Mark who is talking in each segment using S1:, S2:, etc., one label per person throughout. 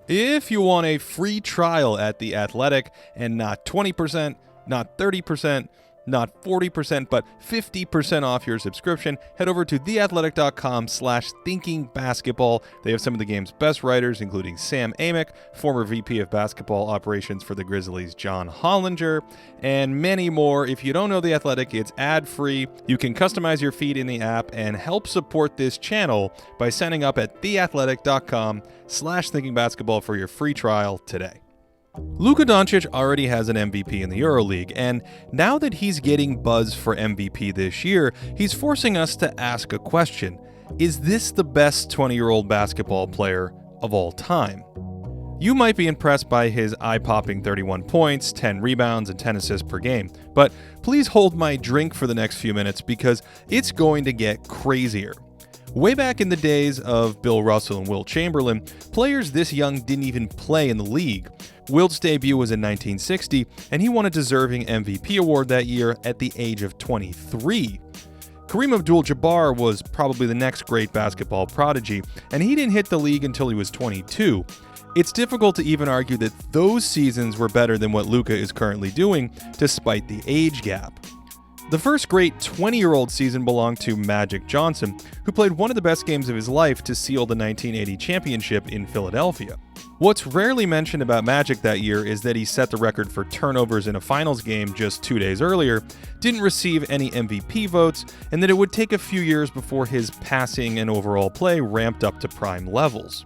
S1: If you want a free trial at The Athletic and not 20%, not 30%, not 40%, but 50% off your subscription, head over to theathletic.com/thinkingbasketball. They have some of the game's best writers, including Sam Amick, former VP of basketball operations for the Grizzlies, John Hollinger, and many more. If you don't know The Athletic, it's ad-free. You can customize your feed in the app and help support this channel by signing up at theathletic.com/thinkingbasketball for your free trial today. Luka Doncic already has an MVP in the EuroLeague, and now that he's getting buzz for MVP this year, he's forcing us to ask a question. Is this the best 20-year-old basketball player of all time? You might be impressed by his eye-popping 31 points, 10 rebounds, and 10 assists per game, but please hold my drink for the next few minutes because it's going to get crazier. Way back in the days of Bill Russell and Wilt Chamberlain, players this young didn't even play in the league. Wilt's debut was in 1960, and he won a deserving MVP award that year at the age of 23. Kareem Abdul-Jabbar was probably the next great basketball prodigy, and he didn't hit the league until he was 22. It's difficult to even argue that those seasons were better than what Luka is currently doing, despite the age gap. The first great 20-year-old season belonged to Magic Johnson, who played one of the best games of his life to seal the 1980 championship in Philadelphia. What's rarely mentioned about Magic that year is that he set the record for turnovers in a finals game just 2 days earlier, didn't receive any MVP votes, and that it would take a few years before his passing and overall play ramped up to prime levels.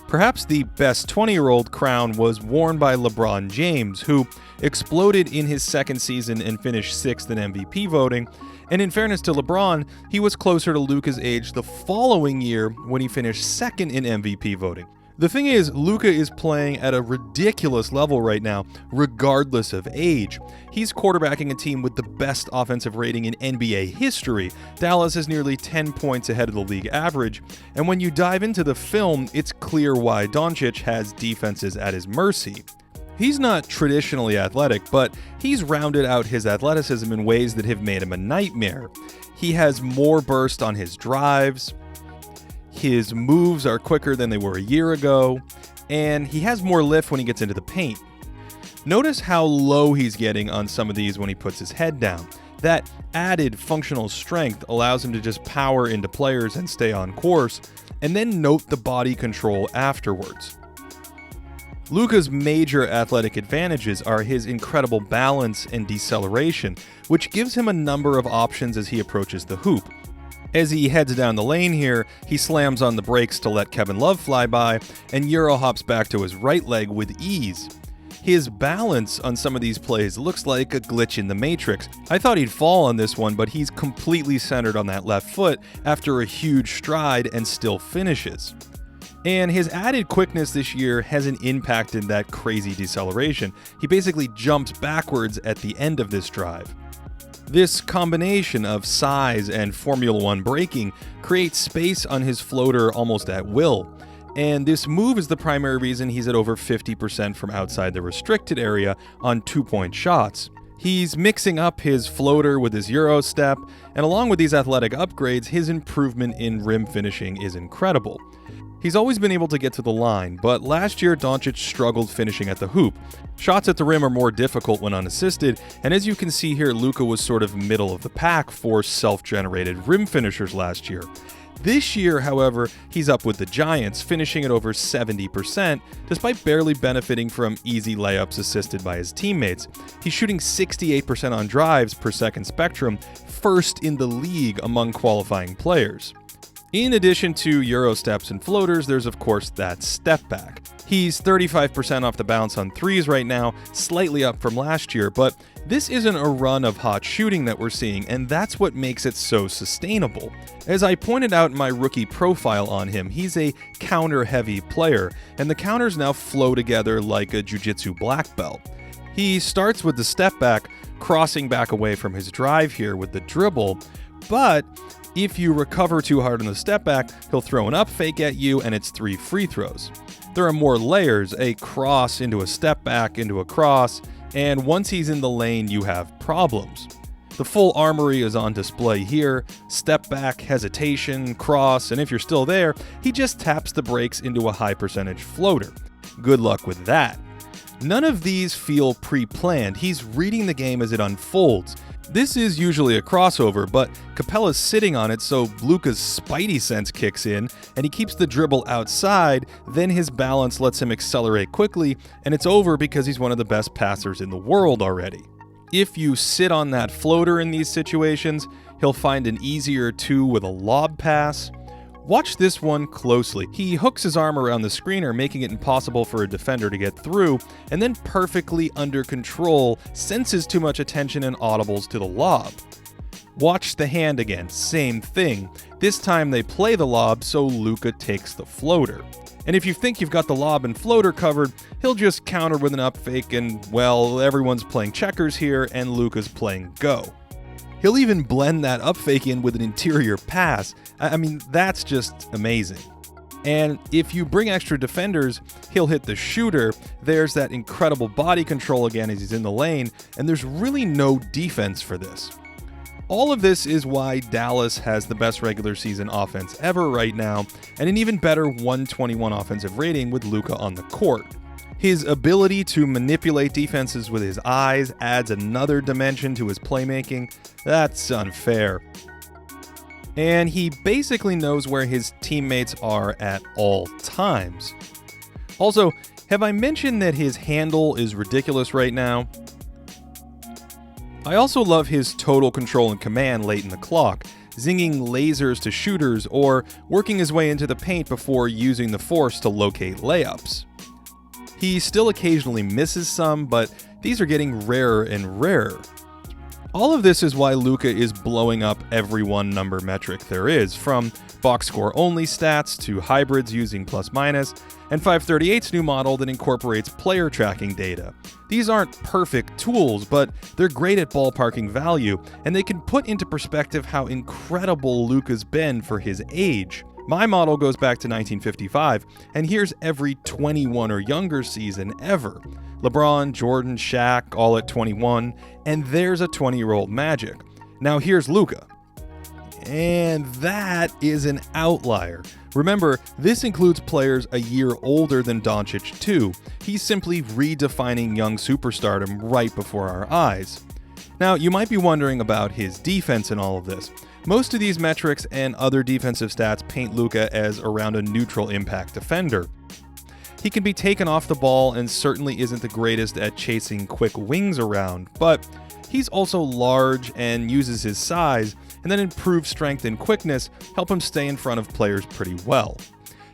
S1: Perhaps the best 20-year-old crown was worn by LeBron James, who exploded in his second season and finished 6th in MVP voting. And in fairness to LeBron, he was closer to Luka's age the following year when he finished 2nd in MVP voting. The thing is, Luka is playing at a ridiculous level right now, regardless of age. He's quarterbacking a team with the best offensive rating in NBA history. Dallas is nearly 10 points ahead of the league average, and when you dive into the film, it's clear why Doncic has defenses at his mercy. He's not traditionally athletic, but he's rounded out his athleticism in ways that have made him a nightmare. He has more burst on his drives, his moves are quicker than they were a year ago, and he has more lift when he gets into the paint. Notice how low he's getting on some of these when he puts his head down. That added functional strength allows him to just power into players and stay on course, and then note the body control afterwards. Luka's major athletic advantages are his incredible balance and deceleration, which gives him a number of options as he approaches the hoop. As he heads down the lane here, he slams on the brakes to let Kevin Love fly by, and Euro hops back to his right leg with ease. His balance on some of these plays looks like a glitch in the Matrix. I thought he'd fall on this one, but he's completely centered on that left foot after a huge stride and still finishes. And his added quickness this year hasn't impacted that crazy deceleration. He basically jumps backwards at the end of this drive. This combination of size and Formula One braking creates space on his floater almost at will, and this move is the primary reason he's at over 50% from outside the restricted area on 2-point shots. He's mixing up his floater with his Euro step, and along with these athletic upgrades, his improvement in rim finishing is incredible. He's always been able to get to the line, but last year Doncic struggled finishing at the hoop. Shots at the rim are more difficult when unassisted, and as you can see here, Luka was sort of middle of the pack for self-generated rim finishers last year. This year, however, he's up with the Giants, finishing at over 70%, despite barely benefiting from easy layups assisted by his teammates. He's shooting 68% on drives per second spectrum, first in the league among qualifying players. In addition to Euro steps and floaters, there's of course that step back. He's 35% off the bounce on threes right now, slightly up from last year, but this isn't a run of hot shooting that we're seeing, and that's what makes it so sustainable. As I pointed out in my rookie profile on him, he's a counter-heavy player, and the counters now flow together like a jiu-jitsu black belt. He starts with the step back, crossing back away from his drive here with the dribble, but if you recover too hard on the step back, he'll throw an up fake at you and it's 3 free throws. There are more layers, a cross into a step back into a cross, and once he's in the lane, you have problems. The full armory is on display here: step back, hesitation, cross, and if you're still there, he just taps the brakes into a high percentage floater. good luck with that. None of these feel pre-planned. He's reading the game as it unfolds. This is usually a crossover, but Capella's sitting on it, so Luka's spidey sense kicks in, and he keeps the dribble outside, then his balance lets him accelerate quickly, and it's over because he's one of the best passers in the world already. If you sit on that floater in these situations, he'll find an easier two with a lob pass. Watch this one closely. He hooks his arm around the screener, making it impossible for a defender to get through, and then perfectly under control, senses too much attention and audibles to the lob. Watch the hand again, same thing. This time they play the lob, so Luka takes the floater. And if you think you've got the lob and floater covered, he'll just counter with an up fake and, well, everyone's playing checkers here and Luka's playing go. He'll even blend that up fake in with an interior pass. I mean, that's just amazing. And if you bring extra defenders, he'll hit the shooter. There's that incredible body control again as he's in the lane, and there's really no defense for this. All of this is why Dallas has the best regular season offense ever right now, and an even better 121 offensive rating with Luka on the court. His ability to manipulate defenses with his eyes adds another dimension to his playmaking. That's unfair. And he basically knows where his teammates are at all times. Also, have I mentioned that his handle is ridiculous right now? I also love his total control and command late in the clock, zinging lasers to shooters or working his way into the paint before using the force to locate layups. He still occasionally misses some, but these are getting rarer and rarer. All of this is why Luka is blowing up every one number metric there is, from box score only stats to hybrids using plus minus, and 538's new model that incorporates player tracking data. These aren't perfect tools, but they're great at ballparking value, and they can put into perspective how incredible Luka's been for his age. My model goes back to 1955, and here's every 21 or younger season ever. LeBron, Jordan, Shaq, all at 21, and there's a 20-year-old Magic. Now here's Luka. And that is an outlier. Remember, this includes players a year older than Doncic too. He's simply redefining young superstardom right before our eyes. Now, you might be wondering about his defense in all of this. Most of these metrics and other defensive stats paint Luka as around a neutral impact defender. He can be taken off the ball and certainly isn't the greatest at chasing quick wings around, but he's also large and uses his size, and then improved strength and quickness help him stay in front of players pretty well.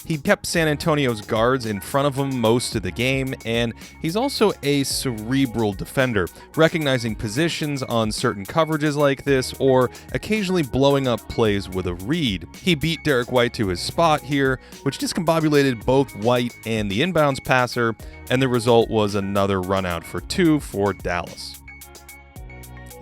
S1: He kept San Antonio's guards in front of him most of the game, and he's also a cerebral defender, recognizing positions on certain coverages like this, or occasionally blowing up plays with a read. He beat Derek White to his spot here, which discombobulated both White and the inbounds passer, and the result was another run out for two for Dallas.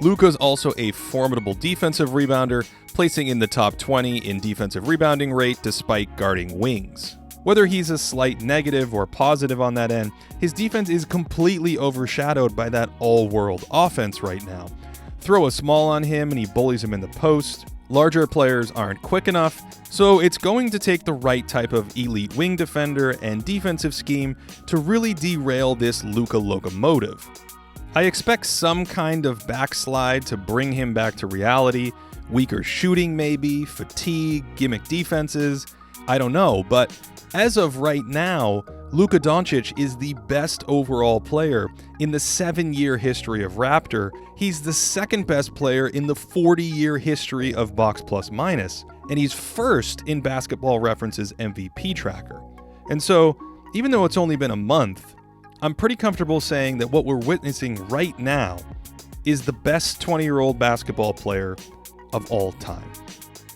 S1: Luka's also a formidable defensive rebounder, placing in the top 20 in defensive rebounding rate despite guarding wings. Whether he's a slight negative or positive on that end, his defense is completely overshadowed by that all-world offense right now. Throw a small on him and he bullies him in the post. Larger players aren't quick enough, so it's going to take the right type of elite wing defender and defensive scheme to really derail this Luka locomotive. I expect some kind of backslide to bring him back to reality, weaker shooting maybe, fatigue, gimmick defenses, I don't know, but as of right now, Luka Doncic is the best overall player in the 7-year history of Raptor. He's the second best player in the 40-year history of Box Plus Minus, and he's first in Basketball Reference's MVP tracker. And so, even though it's only been a month, I'm pretty comfortable saying that what we're witnessing right now is the best 20-year-old basketball player of all time.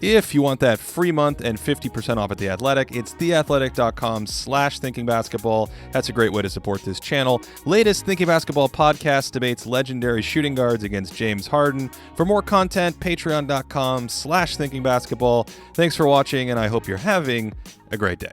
S1: If you want that free month and 50% off at The Athletic, it's theathletic.com/thinkingbasketball. That's a great way to support this channel. Latest Thinking Basketball podcast debates legendary shooting guards against James Harden. For more content, patreon.com/thinkingbasketball. Thanks for watching, and I hope you're having a great day.